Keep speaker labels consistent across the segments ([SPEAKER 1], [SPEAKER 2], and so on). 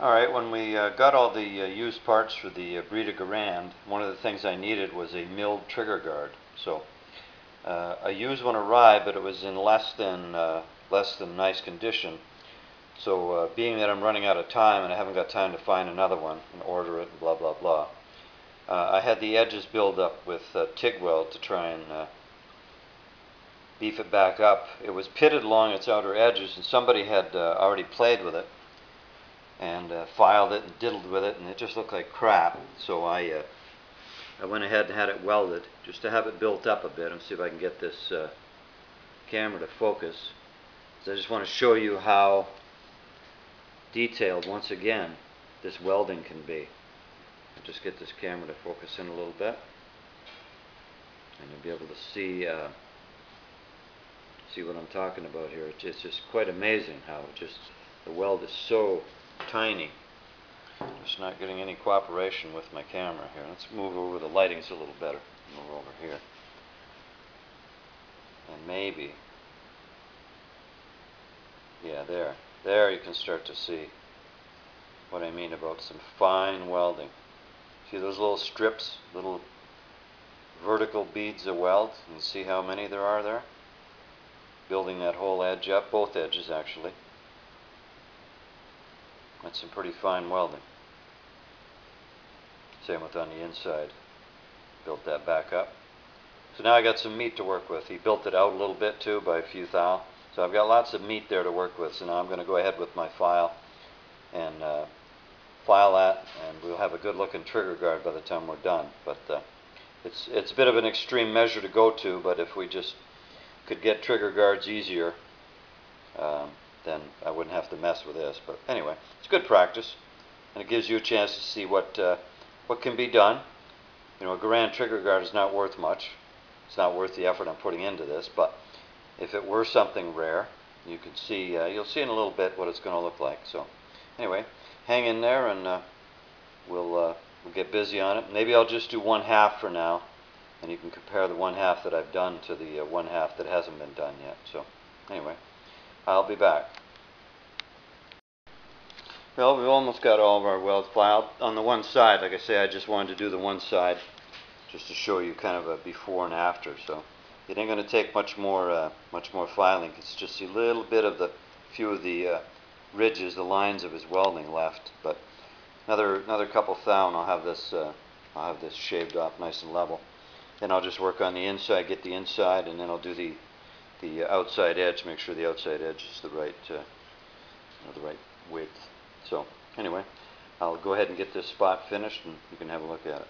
[SPEAKER 1] Alright, when we got all the used parts for the Breda Garand, one of the things I needed was a milled trigger guard. So a used one arrived, but it was in less than nice condition. So being that I'm running out of time and I haven't got time to find another one and order it and blah blah blah, I had the edges build up with TIG weld to try and beef it back up. It was pitted along its outer edges, and somebody had already played with it and filed it and diddled with it, and it just looked like crap. So I went ahead and had it welded just to have it built up a bit and see if I can get this camera to focus. So I just want to show you how detailed, once again, this welding can be. I'll just get this camera to focus in a little bit, and you'll be able to see what I'm talking about here. It's just quite amazing how the weld is so tiny. Just not getting any cooperation with my camera here. Let's move over. The lighting's a little better. Move over here, and maybe, yeah, there you can start to see what I mean about some fine welding. See those little strips, little vertical beads of weld? You can see how many there are there, building that whole edge up, both edges actually. That's some pretty fine welding. Same with on the inside. Built that back up. So now I got some meat to work with. He built it out a little bit too by a few thou. So I've got lots of meat there to work with. So now I'm going to go ahead with my file and file that, and we'll have a good looking trigger guard by the time we're done. But it's a bit of an extreme measure to go to, but if we just could get trigger guards easier, then I wouldn't have to mess with this. But anyway, it's good practice, and it gives you a chance to see what can be done. You know, a Garand trigger guard is not worth much. It's not worth the effort I'm putting into this. But if it were something rare, you can see. You'll see in a little bit what it's going to look like. So anyway, hang in there, and we'll get busy on it. Maybe I'll just do 1/2 for now, and you can compare the 1/2 that I've done to the 1/2 that hasn't been done yet. So anyway, I'll be back. Well, we've almost got all of our welds filed. On the one side, like I say, I just wanted to do the one side just to show you kind of a before and after. So it ain't going to take much more filing. It's just a little bit of the few of the ridges, the lines of his welding left. But another couple thou, and I'll have this shaved off nice and level. Then I'll just work on the inside, get the inside, and then I'll do the outside edge. Make sure the outside edge is the right width. So anyway, I'll go ahead and get this spot finished, and you can have a look at it.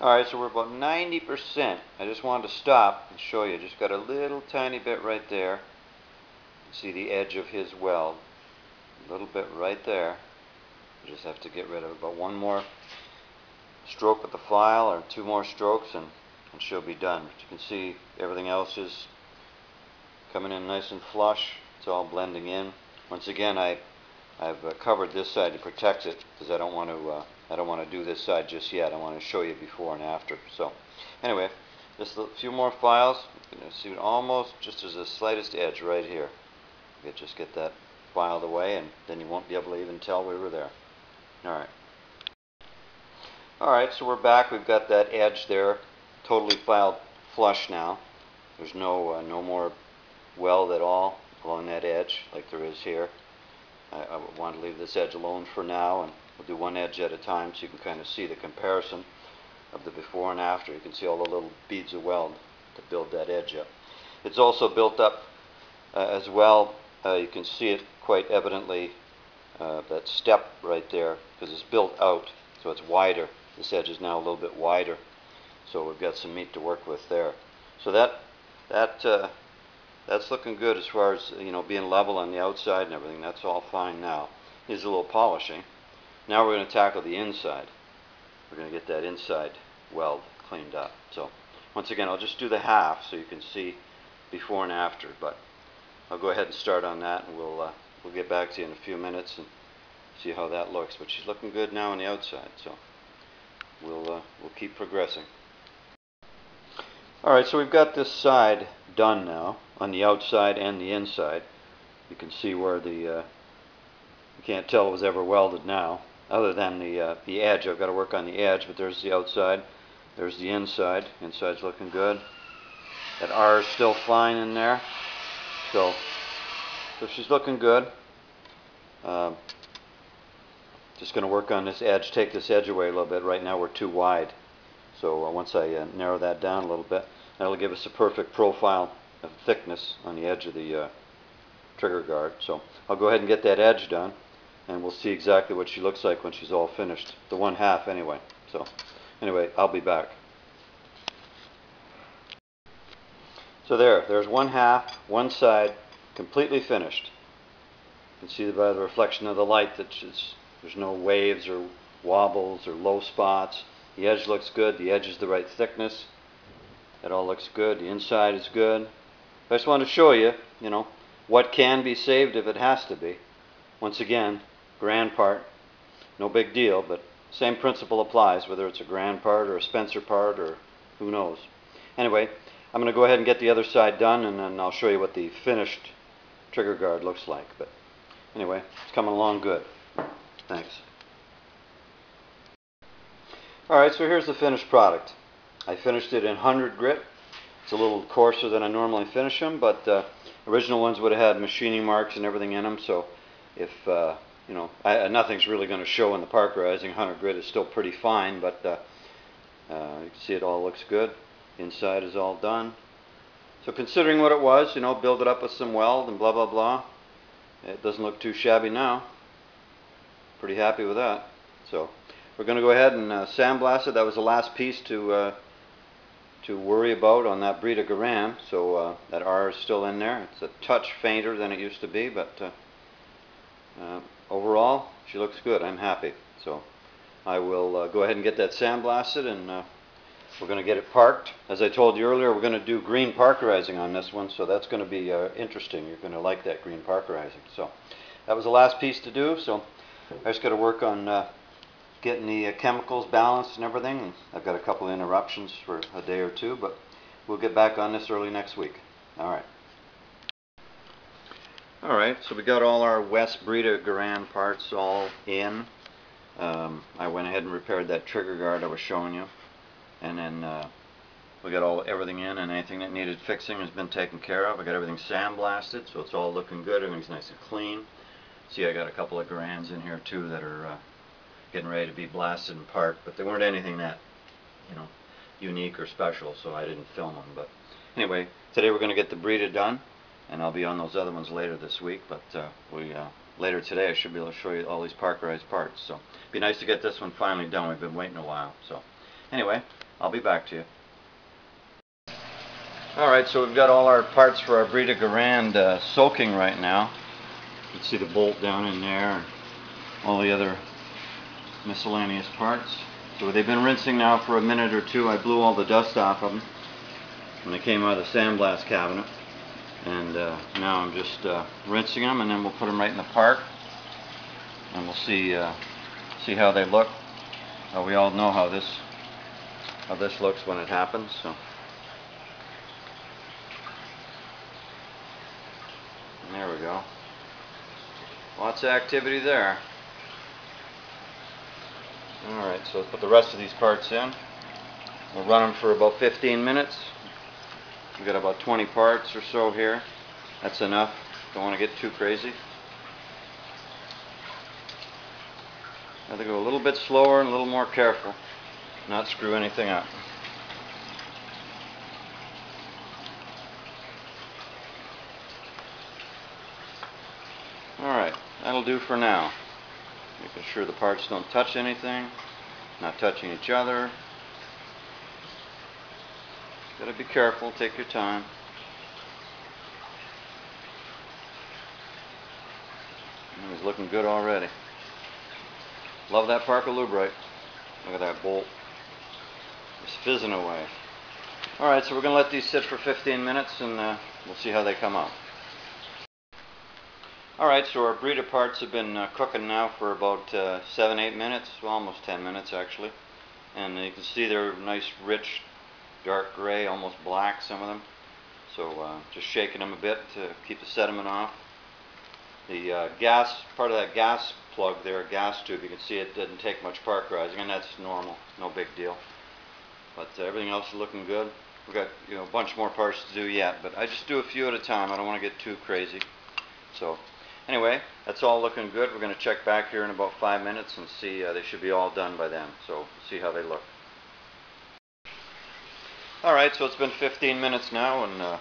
[SPEAKER 1] Alright, so we're about 90%. I just wanted to stop and show you. Just got a little tiny bit right there. You see the edge of his weld. A little bit right there. You just have to get rid of it. About one more stroke with the file, or 2 more strokes, and she'll be done. But you can see everything else is coming in nice and flush. It's all blending in. Once again, I've covered this side to protect it, because I don't want to do this side just yet. I want to show you before and after. So anyway, just a few more files. You can see almost just as the slightest edge right here. Just get that filed away, and then you won't be able to even tell we were there. Alright, so we're back. We've got that edge there totally filed flush now. There's no more weld at all along that edge like there is here. I want to leave this edge alone for now, and we'll do one edge at a time so you can kind of see the comparison of the before and after. You can see all the little beads of weld to build that edge up. It's also built up as well. You can see it quite evidently, that step right there, because it's built out, so it's wider. This edge is now a little bit wider, so we've got some meat to work with there. So that's looking good as far as, you know, being level on the outside and everything. That's all fine now. Needs a little polishing. Now we're going to tackle the inside. We're going to get that inside weld cleaned up. So once again, I'll just do the half so you can see before and after. But I'll go ahead and start on that, and we'll get back to you in a few minutes and see how that looks. But she's looking good now on the outside, so we'll keep progressing. Alright, so we've got this side done now, on the outside and the inside. You can see where the You can't tell it was ever welded now, other than the edge. I've got to work on the edge, but there's the outside. There's the inside. Inside's looking good. That R is still fine in there. So she's looking good. Just going to work on this edge, take this edge away a little bit. Right now we're too wide. So once I narrow that down a little bit, that'll give us a perfect profile of thickness on the edge of the trigger guard. So I'll go ahead and get that edge done, and we'll see exactly what she looks like when she's all finished. The 1/2 anyway. So anyway, I'll be back. So there's 1/2, one side, completely finished. You can see by the reflection of the light that there's no waves or wobbles or low spots. The edge looks good. The edge is the right thickness. It all looks good. The inside is good. I just want to show you, what can be saved if it has to be. Once again, Garand part, no big deal, but same principle applies, whether it's a Garand part or a Spencer part or who knows. Anyway, I'm going to go ahead and get the other side done, and then I'll show you what the finished trigger guard looks like. But anyway, it's coming along good. Thanks. Alright, so here's the finished product. I finished it in 100 grit. It's a little coarser than I normally finish them, but original ones would have had machining marks and everything in them, so if, nothing's really going to show in the parkerizing. 100 grit is still pretty fine, but you can see it all looks good. Inside is all done. So considering what it was, build it up with some weld and blah blah blah, it doesn't look too shabby now. Pretty happy with that. So we're going to go ahead and sandblast it. That was the last piece to worry about on that Breda Garand. So that R is still in there. It's a touch fainter than it used to be, but overall she looks good. I'm happy. So I will go ahead and get that sandblasted, and we're going to get it parked. As I told you earlier, we're going to do green parkerizing on this one, so that's going to be interesting. You're going to like that green parkerizing. So that was the last piece to do. So I just got to work on getting the chemicals balanced and everything. And I've got a couple of interruptions for a day or two, but we'll get back on this early next week. Alright, so we got all our West Breda Garand parts all in. I went ahead and repaired that trigger guard I was showing you, and then we got everything in, and anything that needed fixing has been taken care of. I got everything sandblasted, so it's all looking good. Everything's nice and clean. See, I got a couple of Garands in here too that are getting ready to be blasted and parked, but they weren't anything that unique or special, so I didn't film them. But anyway, today we're going to get the Breda done, and I'll be on those other ones later this week. But later today I should be able to show you all these parkerized parts. So it'd be nice to get this one finally done. We've been waiting a while. So anyway, I'll be back to you. Alright, so we've got all our parts for our Breda Garand soaking right now. You can see the bolt down in there and all the other miscellaneous parts. So they've been rinsing now for a minute or two. I blew all the dust off of them when they came out of the sandblast cabinet, and now I'm just rinsing them, and then we'll put them right in the park, and we'll see how they look. We all know how this looks when it happens. So and there we go. Lots of activity there. Alright, so let's put the rest of these parts in. We'll run them for about 15 minutes. We've got about 20 parts or so here. That's enough. Don't want to get too crazy. I have to go a little bit slower and a little more careful, not screw anything up. Alright, that'll do for now. Making sure the parts don't touch anything, not touching each other. Gotta be careful, take your time. It's looking good already. Love that Parker Lubrite. Look at that bolt. It's fizzing away. Alright, so we're going to let these sit for 15 minutes, and we'll see how they come out. Alright, so our Breda parts have been cooking now for about 7-8 minutes, well, almost 10 minutes actually. And you can see they're nice, rich, dark gray, almost black, some of them. So just shaking them a bit to keep the sediment off. The gas, part of that gas plug there, gas tube, you can see it didn't take much parkerizing, and that's normal, no big deal. But everything else is looking good. We've got a bunch more parts to do yet, but I just do a few at a time. I don't want to get too crazy. So anyway, that's all looking good. We're going to check back here in about 5 minutes and see. They should be all done by then. So see how they look. All right, so it's been 15 minutes now, and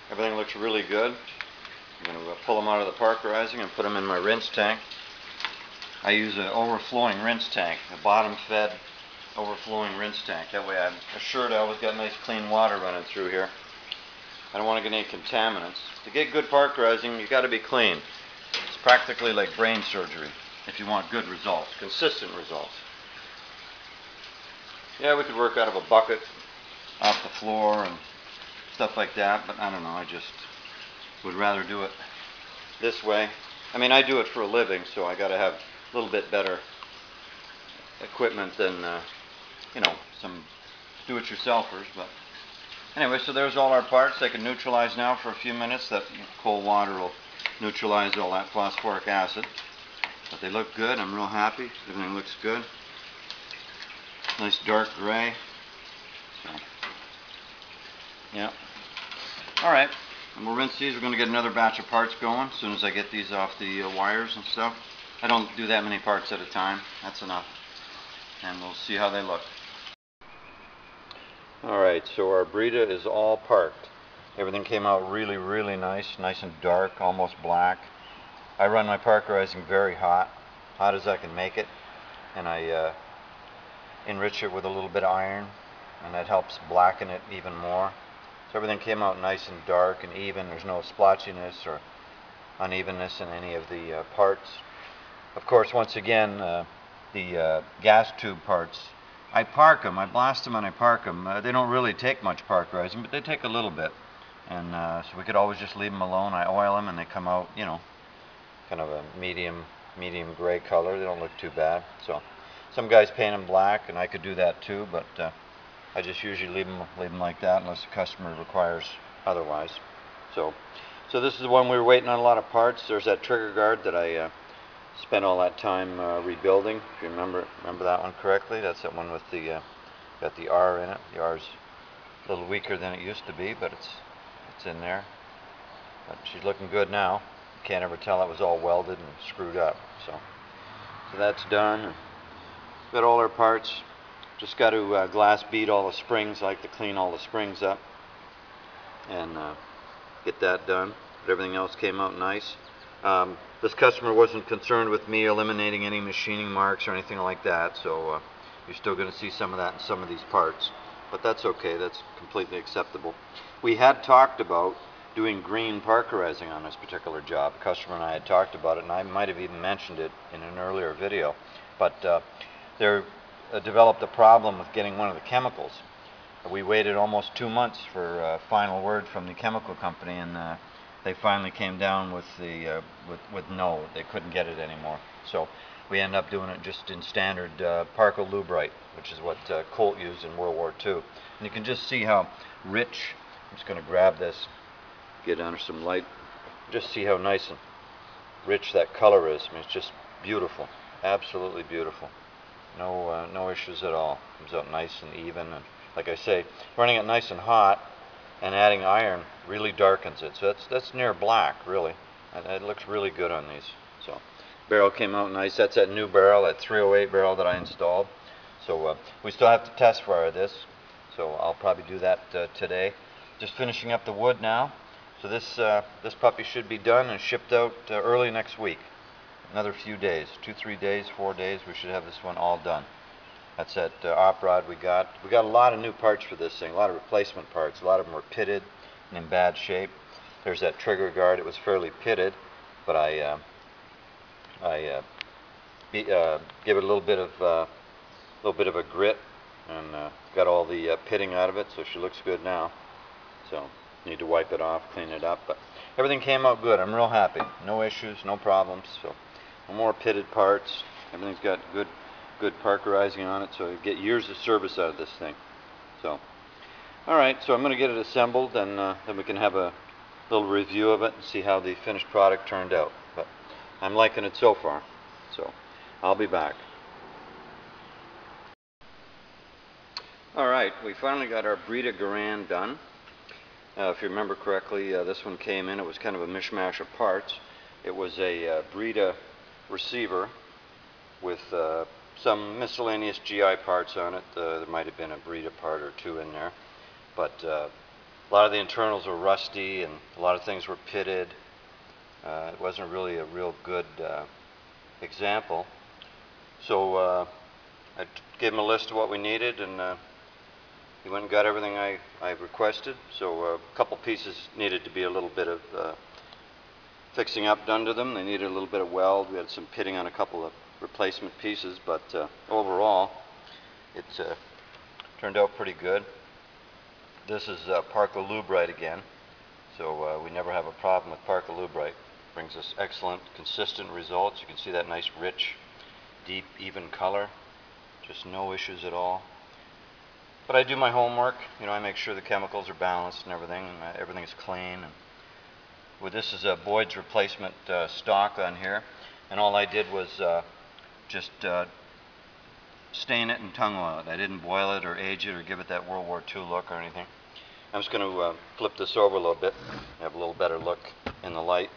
[SPEAKER 1] everything looks really good. I'm going to pull them out of the parkerizing and put them in my rinse tank. I use an overflowing rinse tank, a bottom-fed overflowing rinse tank. That way I'm assured I always got nice clean water running through here. I don't want to get any contaminants. To get good parkerizing, you got to be clean. It's practically like brain surgery if you want good results, consistent results. Yeah, we could work out of a bucket off the floor and stuff like that, but I don't know, I just would rather do it this way. I mean, I do it for a living, so I got to have a little bit better equipment than some do-it-yourselfers. But anyway, so there's all our parts. They can neutralize now for a few minutes. That cold water will neutralize all that phosphoric acid. But they look good. I'm real happy. Everything looks good. Nice dark gray. So, yeah. All right. And we'll rinse these. We're going to get another batch of parts going as soon as I get these off the wires and stuff. I don't do that many parts at a time. That's enough. And we'll see how they look. Alright, so our Breda is all parked. Everything came out really, really nice and dark, almost black. I run my parkerizing very hot as I can make it, and I enrich it with a little bit of iron, and that helps blacken it even more. So everything came out nice and dark and even. There's no splotchiness or unevenness in any of the parts. Of course, once again, the gas tube parts, I park them, I blast them and I park them. They don't really take much parkerizing, but they take a little bit. And so we could always just leave them alone. I oil them and they come out, kind of a medium gray color. They don't look too bad. So some guys paint them black, and I could do that too, but I just usually leave them like that unless the customer requires otherwise. So this is the one we were waiting on a lot of parts. There's that trigger guard that I spent all that time rebuilding. If you remember that one correctly, that's that one with the got the R in it. The R's a little weaker than it used to be, but it's in there. But she's looking good now. You can't ever tell it was all welded and screwed up. So that's done. Got all our parts. Just got to glass bead all the springs. I like to clean all the springs up and get that done. But everything else came out nice. This customer wasn't concerned with me eliminating any machining marks or anything like that, so you're still going to see some of that in some of these parts. But that's okay, that's completely acceptable. We had talked about doing green parkerizing on this particular job. The customer and I had talked about it, and I might have even mentioned it in an earlier video. But they developed a problem with getting one of the chemicals. We waited almost 2 months for a final word from the chemical company, and they finally came down with the with no, they couldn't get it anymore. So we ended up doing it just in standard Parco Lubrite, which is what Colt used in World War II. And you can just see how rich. I'm just going to grab this, get under some light, just see how nice and rich that color is. I mean, it's just beautiful, absolutely beautiful. No issues at all. Comes out nice and even, and like I say, running it nice and hot and adding iron really darkens it. So that's near black, really. And it looks really good on these. So barrel came out nice. That's that new barrel, that 308 barrel that I installed. So we still have to test fire this. So I'll probably do that today. Just finishing up the wood now. So this puppy should be done and shipped out early next week. Another few days, 2, 3 days, 4 days. We should have this one all done. That's that op rod we got. We got a lot of new parts for this thing, a lot of replacement parts. A lot of them were pitted and in bad shape. There's that trigger guard. It was fairly pitted, but I give it a little bit of a grit, and got all the pitting out of it, so she looks good now. So need to wipe it off, clean it up, but everything came out good. I'm real happy. No issues, no problems. So no more pitted parts. Everything's got good parkerizing on it, so you get years of service out of this thing. So alright, so I'm going to get it assembled, and then we can have a little review of it and see how the finished product turned out. But I'm liking it so far. So I'll be back. Alright, we finally got our Breda Garand done. If you remember correctly, this one came in, it was kind of a mishmash of parts. It was a Breda receiver with some miscellaneous GI parts on it. There might have been a Breda part or two in there. But a lot of the internals were rusty and a lot of things were pitted. It wasn't really a real good example. So I gave him a list of what we needed, and he went and got everything I requested. So a couple pieces needed to be a little bit of fixing up done to them. They needed a little bit of weld. We had some pitting on a couple of replacement pieces, but overall it turned out pretty good. This is Parco-Lubrite again, so we never have a problem with Parco-Lubrite. Brings us excellent, consistent results. You can see that nice, rich, deep, even color. Just no issues at all. But I do my homework. You know, I make sure the chemicals are balanced and everything, and everything's clean. And with this is a Boyd's replacement stock on here, and all I did was just stain it and tung oil it. I didn't boil it or age it or give it that World War II look or anything. I'm just going to flip this over a little bit, have a little better look in the light.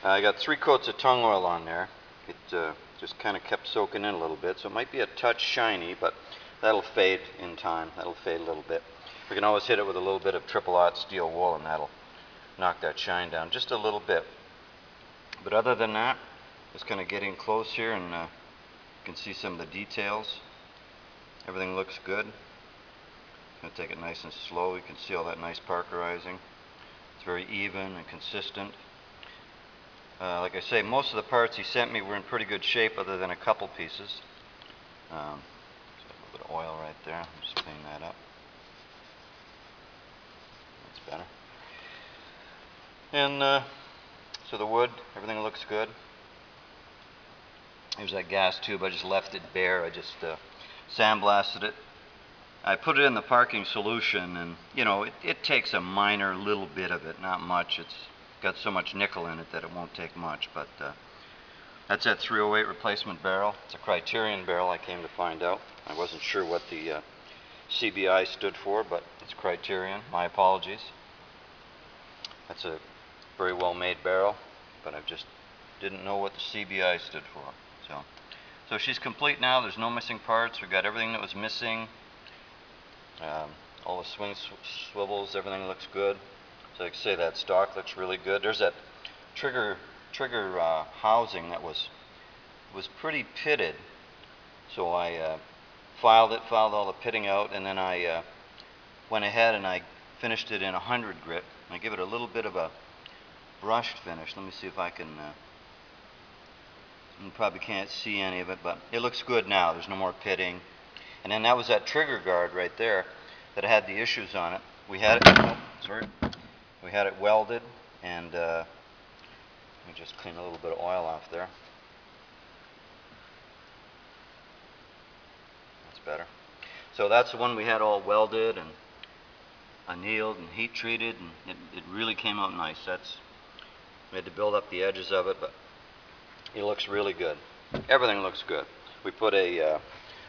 [SPEAKER 1] I got 3 coats of tung oil on there. It just kind of kept soaking in a little bit, so it might be a touch shiny, but that'll fade in time. That'll fade a little bit. We can always hit it with a little bit of triple-aught steel wool, and that'll knock that shine down just a little bit. But other than that, just kind of getting close here, and you can see some of the details. Everything looks good. I'm going to take it nice and slow. You can see all that nice parkerizing. It's very even and consistent. Like I say, most of the parts he sent me were in pretty good shape other than a couple pieces. So a little bit of oil right there. I'm just clean that up. That's better. And so the wood, everything looks good. Here's that gas tube. I just left it bare. I just sandblasted it. I put it in the parking solution, and you know, it takes a minor little bit of it, not much. It's got so much nickel in it that it won't take much. But that's that 308 replacement barrel. It's a Criterion barrel, I came to find out. I wasn't sure what the CBI stood for, but it's Criterion. My apologies. That's a very well made barrel, but I just didn't know what the CBI stood for. So she's complete now. There's no missing parts. We got everything that was missing. All the swing swivels, everything looks good. So like I say, that stock looks really good. There's that trigger housing that was pretty pitted. So I filed all the pitting out, and then I went ahead and I finished it in 100 grit. I give it a little bit of a brushed finish. Let me see if I can. You probably can't see any of it, but it looks good now. There's no more pitting. And then that was that trigger guard right there that had the issues on it. We had it. We had it welded, and let me just clean a little bit of oil off there. That's better. So that's the one we had all welded and annealed and heat treated, and it really came out nice. We had to build up the edges of it, but it looks really good. Everything looks good. We put a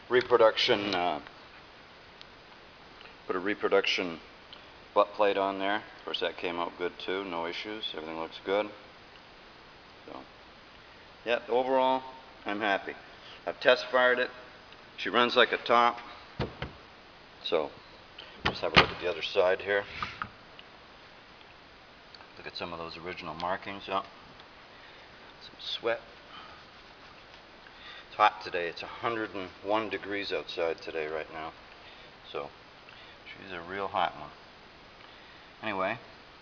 [SPEAKER 1] reproduction butt plate on there. Of course, that came out good too. No issues. Everything looks good. So, yeah, overall, I'm happy. I've test fired it. She runs like a top. So, let's have a look at the other side here. Look at some of those original markings. Oh, some sweat. It's hot today. It's 101 degrees outside today right now. So she's a real hot one. Anyway,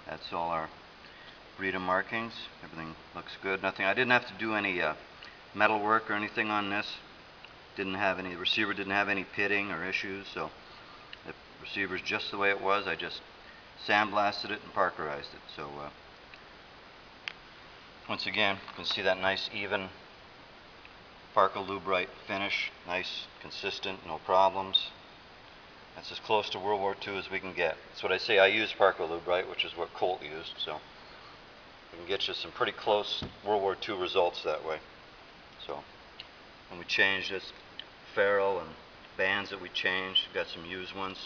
[SPEAKER 1] that's all our Breda markings. Everything looks good. Nothing. I didn't have to do any metal work or anything on this. Didn't have any. The receiver didn't have any pitting or issues. So the receiver's just the way it was. I just sandblasted it and parkerized it. So once again, you can see that nice even Parco-Lubrite finish. Nice, consistent, no problems. That's as close to World War II as we can get. That's what I say. I use Parco-Lubrite, which is what Colt used. So We can get you some pretty close World War II results that way. So, when we change this ferrule and bands that we changed, got some used ones.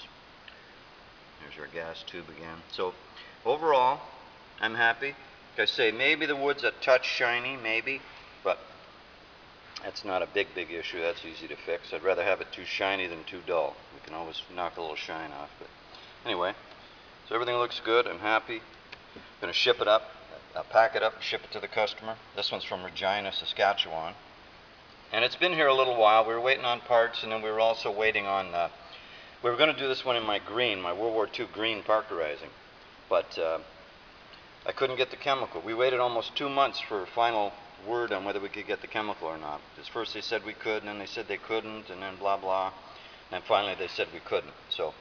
[SPEAKER 1] There's our gas tube again. So, overall, I'm happy. Like I say, maybe the wood's a touch shiny, maybe, but that's not a big issue. That's easy to fix. I'd rather have it too shiny than too dull. We can always knock a little shine off. But anyway, so everything looks good. I'm happy. I'm going to ship it up. I'll pack it up and ship it to the customer. This one's from Regina, Saskatchewan. And it's been here a little while. We were waiting on parts, and then we were also waiting on... we were going to do this one in my green, my World War II green parkerizing. But I couldn't get the chemical. We waited almost 2 months for final word on whether we could get the chemical or not. Because first they said we could, and then they said they couldn't, and then blah blah. And finally they said we couldn't. So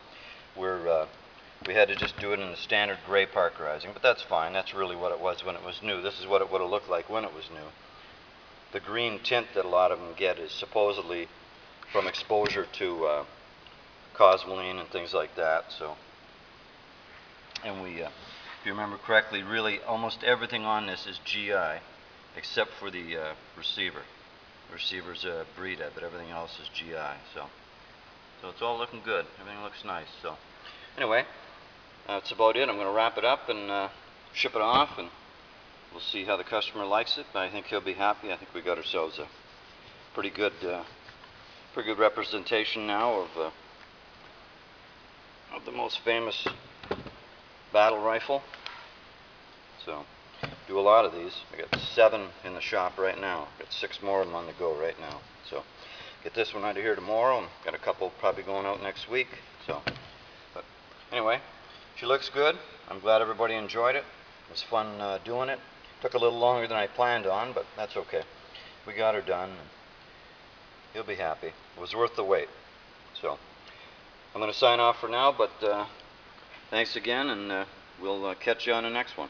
[SPEAKER 1] we had to just do it in the standard gray parkerizing. But that's fine. That's really what it was when it was new. This is what it would have looked like when it was new. The green tint that a lot of them get is supposedly from exposure to cosmoline and things like that. So, and we, if you remember correctly, really almost everything on this is GI, except for the receiver. The receiver's Breda, but everything else is GI. So it's all looking good. Everything looks nice. So, anyway, that's about it. I'm going to wrap it up and ship it off, and we'll see how the customer likes it. I think he'll be happy. I think we got ourselves a pretty good representation now of the most famous battle rifle. So, do a lot of these. I got 7 in the shop right now. Got 6 more of them on the go right now. So, get this one out of here tomorrow, and got a couple probably going out next week. So, but anyway, she looks good. I'm glad everybody enjoyed it. It was fun doing it. Took a little longer than I planned on, but that's okay. We got her done, and he'll be happy. It was worth the wait. So, I'm going to sign off for now, but thanks again, and we'll catch you on the next one.